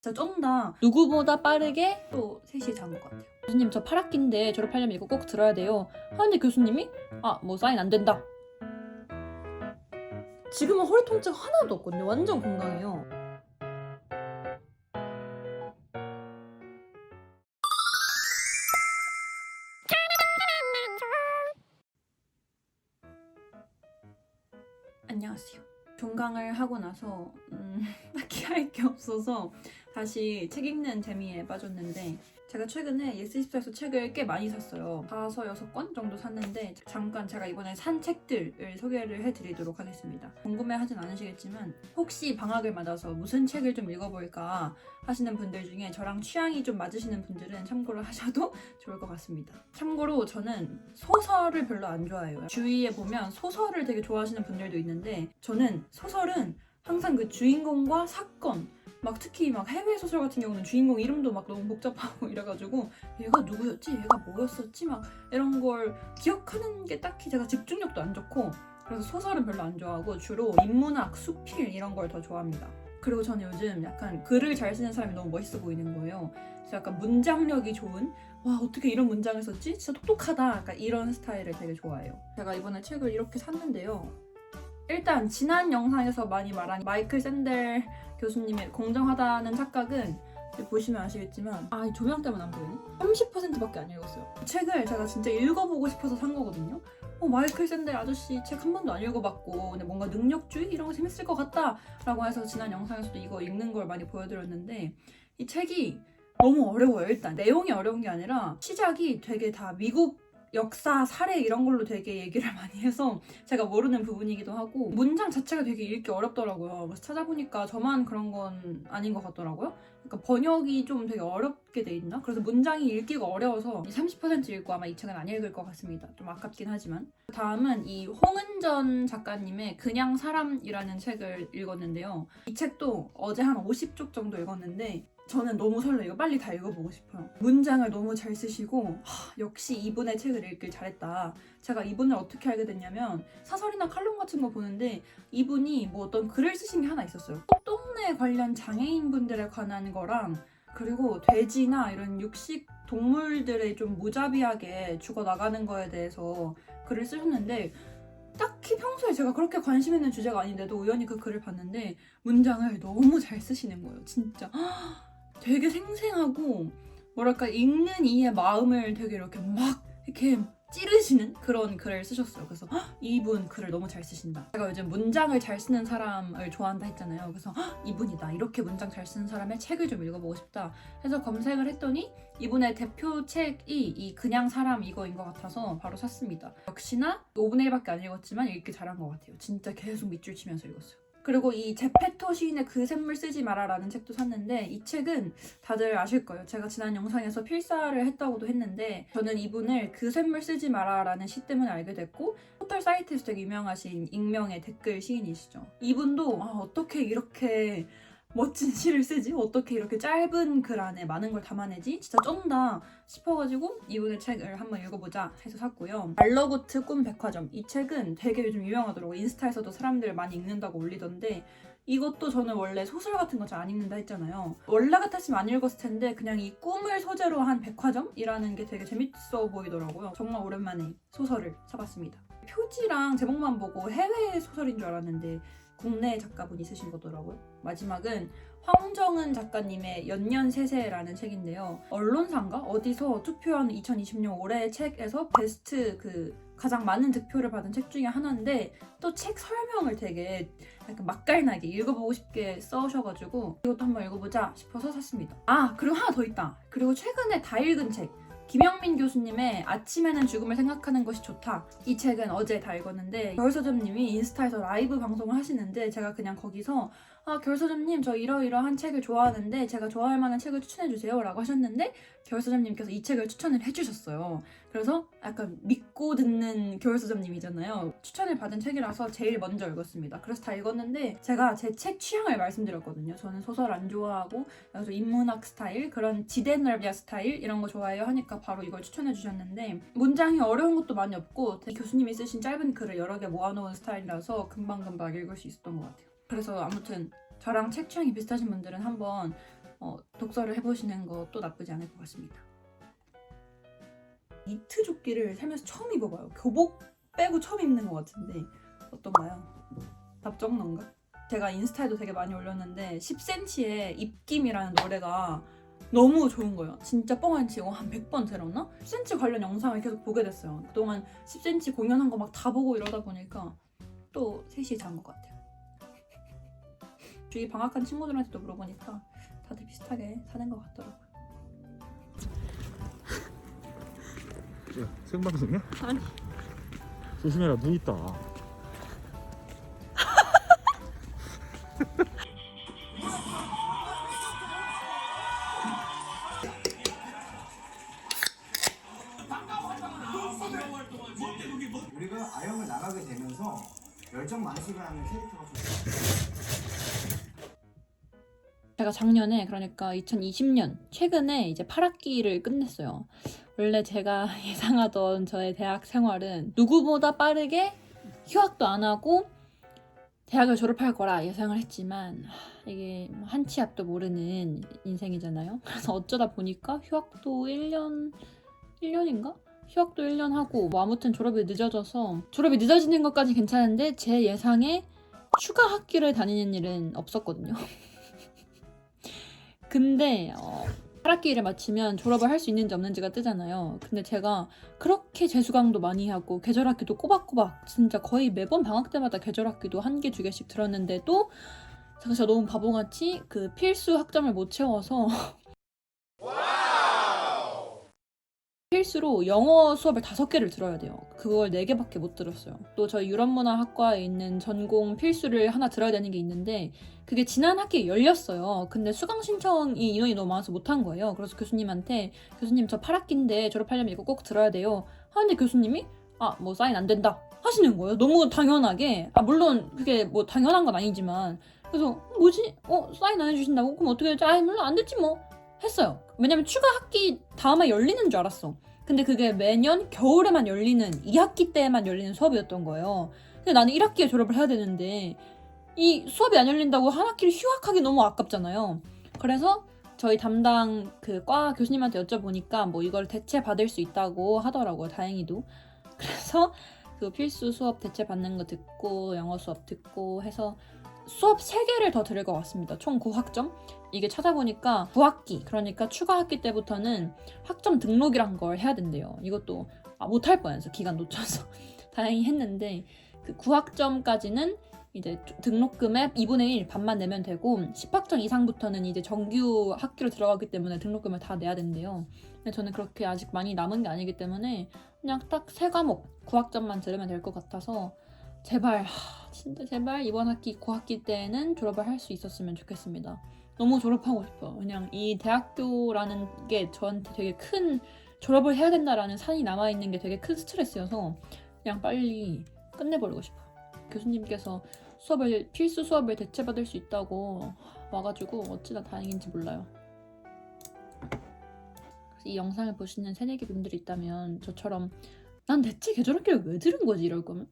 진짜 좀 더 누구보다 빠르게 또 3시에 잔 것 같아요. 교수님 저 8학기인데 졸업하려면 이거 꼭 들어야 돼요. 하는데 교수님이 뭐 사인 안 된다. 지금은 허리 통증 하나도 없거든요. 완전 건강해요. 안녕하세요. 종강을 하고 나서 딱히 할 게 없어서 다시 책 읽는 재미에 빠졌는데, 제가 최근에 예스24에서 책을 꽤 많이 샀어요. 5, 6권 정도 샀는데 잠깐 제가 이번에 산 책들을 소개를 해드리도록 하겠습니다. 궁금해하진 않으시겠지만 혹시 방학을 맞아서 무슨 책을 좀 읽어볼까 하시는 분들 중에 저랑 취향이 좀 맞으시는 분들은 참고를 하셔도 좋을 것 같습니다. 참고로 저는 소설을 별로 안 좋아해요. 주위에 보면 소설을 되게 좋아하시는 분들도 있는데, 저는 소설은 항상 그 주인공과 사건, 막 특히 막 해외 소설 같은 경우는 주인공 이름도 막 너무 복잡하고 이래가지고 얘가 누구였지? 얘가 뭐였었지? 막 이런 걸 기억하는 게 딱히 제가 집중력도 안 좋고, 그래서 소설은 별로 안 좋아하고 주로 인문학, 수필 이런 걸 더 좋아합니다. 그리고 저는 요즘 약간 글을 잘 쓰는 사람이 너무 멋있어 보이는 거예요. 그래서 약간 문장력이 좋은, 와 어떻게 이런 문장을 썼지? 진짜 똑똑하다. 약간 이런 스타일을 되게 좋아해요. 제가 이번에 책을 이렇게 샀는데요. 일단 지난 영상에서 많이 말한 마이클 샌델 교수님의 공정하다는 착각은 보시면 아시겠지만, 이 조명 때문에 안 보이네? 30%밖에 안 읽었어요. 책을 제가 진짜 읽어보고 싶어서 산 거거든요. 마이클 샌델 아저씨 책 한 번도 안 읽어봤고 근데 뭔가 능력주의? 이런 거 재밌을 것 같다 라고 해서 지난 영상에서도 이거 읽는 걸 많이 보여드렸는데, 이 책이 너무 어려워요. 일단 내용이 어려운 게 아니라 시작이 되게 다 미국 역사, 사례 이런 걸로 되게 얘기를 많이 해서 제가 모르는 부분이기도 하고, 문장 자체가 되게 읽기 어렵더라고요. 그래서 찾아보니까 저만 그런 건 아닌 것 같더라고요. 그러니까 번역이 좀 되게 어렵게 돼 있나? 그래서 문장이 읽기가 어려워서 30% 읽고 아마 이 책은 안 읽을 것 같습니다. 좀 아깝긴 하지만. 다음은 이 홍은전 작가님의 그냥 사람이라는 책을 읽었는데요. 이 책도 어제 한 50쪽 정도 읽었는데 저는 너무 설레요. 빨리 다 읽어보고 싶어요. 문장을 너무 잘 쓰시고 역시 이분의 책을 읽길 잘했다. 제가 이분을 어떻게 알게 됐냐면 사설이나 칼럼 같은 거 보는데 이분이 뭐 어떤 글을 쓰신 게 하나 있었어요. 똥내 관련 장애인분들에 관한 거랑, 그리고 돼지나 이런 육식 동물들의 좀 무자비하게 죽어나가는 거에 대해서 글을 쓰셨는데, 딱히 평소에 제가 그렇게 관심 있는 주제가 아닌데도 우연히 그 글을 봤는데 문장을 너무 잘 쓰시는 거예요. 진짜 되게 생생하고, 뭐랄까 읽는 이의 마음을 되게 이렇게 막 이렇게 찌르시는 그런 글을 쓰셨어요. 그래서 이분 글을 너무 잘 쓰신다. 제가 요즘 문장을 잘 쓰는 사람을 좋아한다 했잖아요. 그래서 이분이다. 이렇게 문장 잘 쓰는 사람의 책을 좀 읽어보고 싶다 해서 검색을 했더니 이분의 대표 책이 이 그냥 사람 이거인 것 같아서 바로 샀습니다. 역시나 5분의 1밖에 안 읽었지만 읽기 잘한 것 같아요. 진짜 계속 밑줄 치면서 읽었어요. 그리고 이 제페토 시인의 그 샘물 쓰지 마라 라는 책도 샀는데, 이 책은 다들 아실 거예요. 제가 지난 영상에서 필사를 했다고도 했는데, 저는 이분을 그 샘물 쓰지 마라 라는 시 때문에 알게 됐고, 포털 사이트에서 되게 유명하신 익명의 댓글 시인이시죠. 이분도 어떻게 이렇게 멋진 시를 쓰지? 어떻게 이렇게 짧은 글 안에 많은 걸 담아내지? 진짜 쩐다 싶어가지고 이분의 책을 한번 읽어보자 해서 샀고요. 알러구트 꿈 백화점, 이 책은 되게 요즘 유명하더라고요. 인스타에서도 사람들 많이 읽는다고 올리던데, 이것도 저는 원래 소설 같은 거 잘 안 읽는다 했잖아요. 원래 같았으면 안 읽었을 텐데 그냥 이 꿈을 소재로 한 백화점이라는 게 되게 재밌어 보이더라고요. 정말 오랜만에 소설을 사봤습니다. 표지랑 제목만 보고 해외 소설인 줄 알았는데 국내 작가분이 쓰신 거더라고요. 마지막은 황정은 작가님의 연년세세라는 책인데요. 언론사인가? 어디서 투표한 2020년 올해의 책에서 베스트 가장 많은 득표를 받은 책 중에 하나인데, 또 책 설명을 되게 약간 맛깔나게 읽어보고 싶게 써셔가지고 이것도 한번 읽어보자 싶어서 샀습니다. 그리고 하나 더 있다. 그리고 최근에 다 읽은 책, 김영민 교수님의 아침에는 죽음을 생각하는 것이 좋다. 이 책은 어제 다 읽었는데, 겨울서점님이 인스타에서 라이브 방송을 하시는데 제가 그냥 거기서 겨울서점님 저 이러이러한 책을 좋아하는데 제가 좋아할 만한 책을 추천해주세요 라고 하셨는데, 겨울서점님께서 이 책을 추천을 해주셨어요. 그래서 약간 믿고 듣는 겨울서점님이잖아요. 추천을 받은 책이라서 제일 먼저 읽었습니다. 그래서 다 읽었는데 제가 제 책 취향을 말씀드렸거든요. 저는 소설 안 좋아하고 그래서 인문학 스타일, 그런 지데널비아 스타일 이런 거 좋아해요 하니까 바로 이걸 추천해 주셨는데, 문장이 어려운 것도 많이 없고 교수님이 쓰신 짧은 글을 여러 개 모아놓은 스타일이라서 금방금방 읽을 수 있었던 것 같아요. 그래서 아무튼 저랑 책 취향이 비슷하신 분들은 한번 독서를 해보시는 것도 나쁘지 않을 것 같습니다. 니트 조끼를 살면서 처음 입어봐요. 교복 빼고 처음 입는 것 같은데 어떤가요? 답정너인가? 제가 인스타에도 되게 많이 올렸는데 10cm의 입김이라는 노래가 너무 좋은 거예요. 진짜 뻥 안 치고 한 100번 들었나? 10cm 관련 영상을 계속 보게 됐어요. 그동안 10cm 공연한 거 막 다 보고 이러다 보니까 또 셋이 잔 것 같아요. 주위 방학한 친구들한테도 물어보니까 다들 비슷하게 사는 것 같더라고요. 야, 생방송이야? 아니. 조심해라, 눈 있다. 우리가 아역을 나가게 되면서 열정 만식을 하는 캐릭터가 좀 제가 작년에, 그러니까 2020년 최근에 이제 8학기를 끝냈어요. 원래 제가 예상하던 저의 대학 생활은 누구보다 빠르게 휴학도 안 하고 대학을 졸업할 거라 예상을 했지만 이게 한 치 앞도 모르는 인생이잖아요. 그래서 어쩌다 보니까 휴학도 1년인가? 휴학도 1년 하고 뭐 아무튼 졸업이 늦어져서, 졸업이 늦어지는 것까지 괜찮은데 제 예상에 추가 학기를 다니는 일은 없었거든요. 근데 8학기를 마치면 졸업을 할 수 있는지 없는지가 뜨잖아요. 근데 제가 그렇게 재수강도 많이 하고 계절학기도 꼬박꼬박 진짜 거의 매번 방학 때마다 계절학기도 1개, 2개씩 들었는데도 제가 진짜 너무 바보같이 그 필수 학점을 못 채워서 필수로 영어 수업을 5개를 들어야 돼요. 그걸 4개밖에 못 들었어요. 또 저희 유럽문화학과에 있는 전공 필수를 하나 들어야 되는 게 있는데 그게 지난 학기에 열렸어요. 근데 수강 신청이 인원이 너무 많아서 못한 거예요. 그래서 교수님한테 교수님 저 8학기인데 졸업하려면 이거 꼭 들어야 돼요 하는데 교수님이 뭐 사인 안 된다 하시는 거예요. 너무 당연하게. 물론 그게 뭐 당연한 건 아니지만 그래서 뭐지? 사인 안 해주신다고? 그럼 어떻게 해야지? 물론 안 됐지 뭐 했어요. 왜냐면 추가 학기 다음에 열리는 줄 알았어. 근데 그게 매년 겨울에만 열리는 2학기 때만 열리는 수업이었던 거예요. 근데 나는 1학기에 졸업을 해야 되는데 이 수업이 안 열린다고 한 학기를 휴학하기 너무 아깝잖아요. 그래서 저희 담당 그 과 교수님한테 여쭤보니까 뭐 이걸 대체 받을 수 있다고 하더라고요. 다행히도. 그래서 그 필수 수업 대체 받는 거 듣고 영어 수업 듣고 해서 수업 3개를 더 들을 것 같습니다. 총 9학점? 이게 찾아보니까 9학기, 그러니까 추가 학기 때부터는 학점 등록이란 걸 해야 된대요. 이것도 못할 뻔해서 기간 놓쳐서 다행히 했는데 그 9학점까지는 이제 등록금의 2분의 1 반만 내면 되고 10학점 이상부터는 이제 정규 학기로 들어가기 때문에 등록금을 다 내야 된대요. 근데 저는 그렇게 아직 많이 남은 게 아니기 때문에 그냥 딱 3과목 9학점만 들으면 될 것 같아서 제발 진짜 제발 이번 학기 9학기 때는 졸업을 할 수 있었으면 좋겠습니다. 너무 졸업하고 싶어요. 그냥 이 대학교라는 게 저한테 되게 큰, 졸업을 해야 된다라는 산이 남아있는 게 되게 큰 스트레스여서 그냥 빨리 끝내버리고 싶어요. 교수님께서 필수 수업을 대체받을 수 있다고 와가지고 어찌나 다행인지 몰라요. 그래서 이 영상을 보시는 새내기 분들이 있다면 저처럼 난 대체 계절학기를 왜 들은 거지 이럴 거면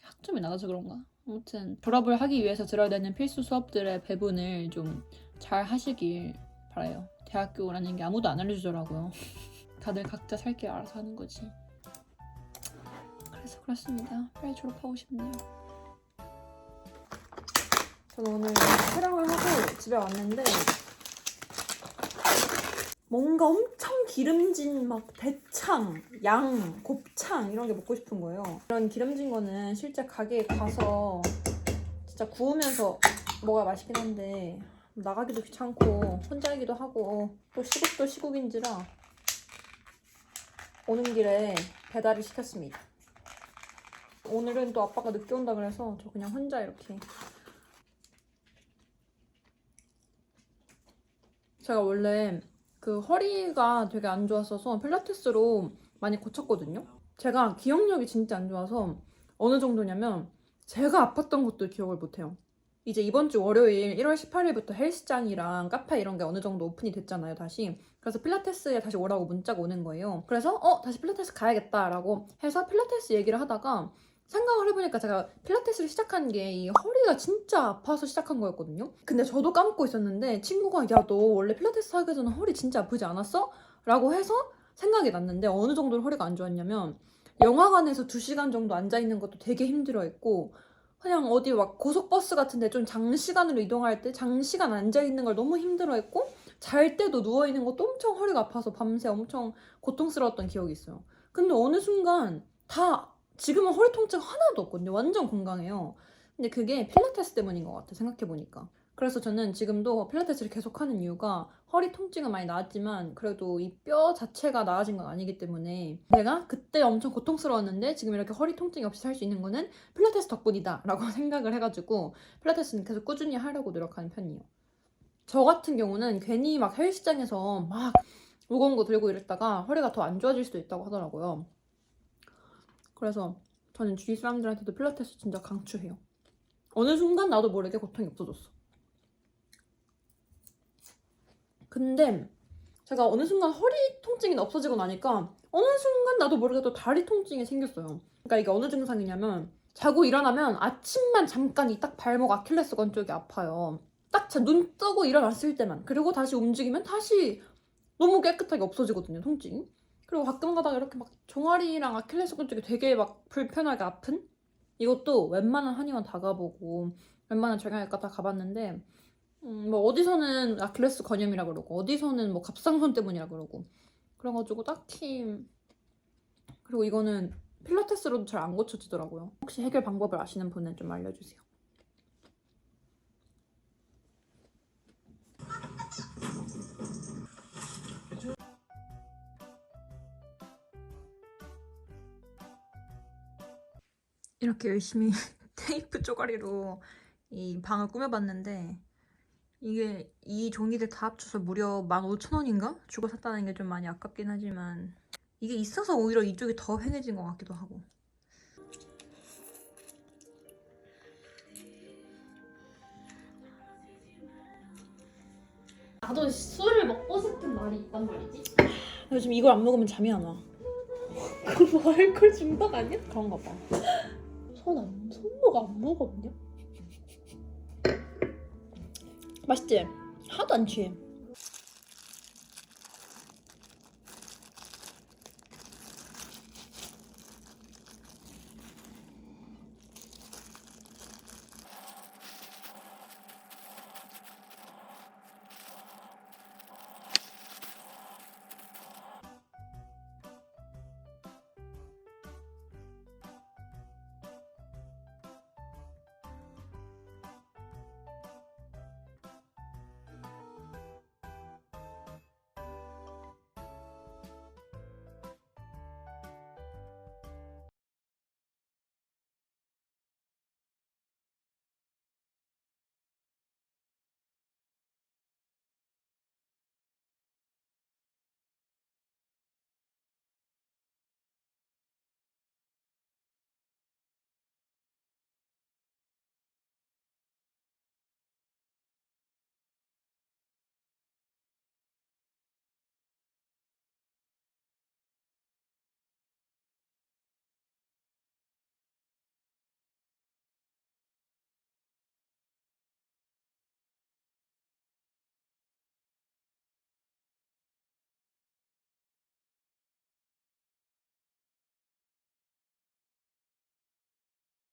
학점이 낮아서 그런가? 아무튼 졸업을 하기 위해서 들어야 되는 필수 수업들의 배분을 좀 잘 하시길 바라요. 대학교라는 게 아무도 안 알려주더라고요. 다들 각자 살 길 알아서 하는 거지. 그래서 그렇습니다. 빨리 졸업하고 싶네요. 저는 오늘 촬영을 하고 집에 왔는데 뭔가 엄청 기름진 막 대창, 양, 곱창 이런 게 먹고 싶은 거예요. 이런 기름진 거는 실제 가게에 가서 진짜 구우면서 먹어야 맛있긴 한데 나가기도 귀찮고 혼자이기도 하고 또 시국도 시국인지라 오는 길에 배달을 시켰습니다. 오늘은 또 아빠가 늦게 온다 그래서 저 그냥 혼자 이렇게. 제가 원래 그 허리가 되게 안 좋았어서 필라테스로 많이 고쳤거든요. 제가 기억력이 진짜 안 좋아서 어느 정도냐면 제가 아팠던 것도 기억을 못해요. 이제 이번 주 월요일 1월 18일부터 헬스장이랑 카페 이런 게 어느 정도 오픈이 됐잖아요, 다시. 그래서 필라테스에 다시 오라고 문자가 오는 거예요. 그래서 다시 필라테스 가야겠다라고 해서 필라테스 얘기를 하다가 생각을 해보니까 제가 필라테스를 시작한 게 이 허리가 진짜 아파서 시작한 거였거든요. 근데 저도 까먹고 있었는데 친구가 야 너 원래 필라테스 하기 전에 허리 진짜 아프지 않았어? 라고 해서 생각이 났는데 어느 정도로 허리가 안 좋았냐면 영화관에서 2시간 정도 앉아있는 것도 되게 힘들어했고 그냥 어디 막 고속버스 같은데 좀 장시간으로 이동할 때 장시간 앉아있는 걸 너무 힘들어했고 잘 때도 누워있는 것도 엄청 허리가 아파서 밤새 엄청 고통스러웠던 기억이 있어요. 근데 어느 순간 다 지금은 허리 통증 하나도 없거든요. 완전 건강해요. 근데 그게 필라테스 때문인 것 같아 생각해보니까. 그래서 저는 지금도 필라테스를 계속하는 이유가 허리 통증은 많이 나았지만 그래도 이 뼈 자체가 나아진 건 아니기 때문에 내가 그때 엄청 고통스러웠는데 지금 이렇게 허리 통증이 없이 살 수 있는 거는 필라테스 덕분이다 라고 생각을 해가지고 필라테스는 계속 꾸준히 하려고 노력하는 편이에요. 저 같은 경우는 괜히 막 헬스장에서 막 무거운 거 들고 이랬다가 허리가 더 안 좋아질 수도 있다고 하더라고요. 그래서 저는 주위 사람들한테도 필라테스 진짜 강추해요. 어느 순간 나도 모르게 고통이 없어졌어. 근데 제가 어느 순간 허리 통증이 없어지고 나니까 어느 순간 나도 모르게 또 다리 통증이 생겼어요. 그러니까 이게 어느 증상이냐면 자고 일어나면 아침만 잠깐 이 딱 발목 아킬레스건 쪽이 아파요. 딱 눈 뜨고 일어났을 때만. 그리고 다시 움직이면 다시 너무 깨끗하게 없어지거든요, 통증이. 그리고 가끔 가다가 이렇게 막 종아리랑 아킬레스건 쪽이 되게 막 불편하게 아픈? 이것도 웬만한 한의원 다 가보고 웬만한 정형외과 다 가봤는데 뭐 어디서는 아킬레스 건염이라 그러고 어디서는 뭐 갑상선 때문이라 그러고 그래가지고 딱히 그리고 이거는 필라테스로도 잘 안 고쳐지더라고요. 혹시 해결 방법을 아시는 분은 좀 알려주세요. 이렇게 열심히 테이프 쪼가리로 이 방을 꾸며봤는데 이게 이 종이들 다 합쳐서 무려 15,000원인가? 주고 샀다는 게 좀 많이 아깝긴 하지만 이게 있어서 오히려 이쪽이 더 휑해진 것 같기도 하고. 나도 술을 먹고 싶은 날이 있단 말이지. 요즘 이걸 안 먹으면 잠이 안 와. 그거 뭐 알코올 중독 아니야? 그런가 봐. 손목 안 무겁냐? 맛있지? 하나도 안 취해.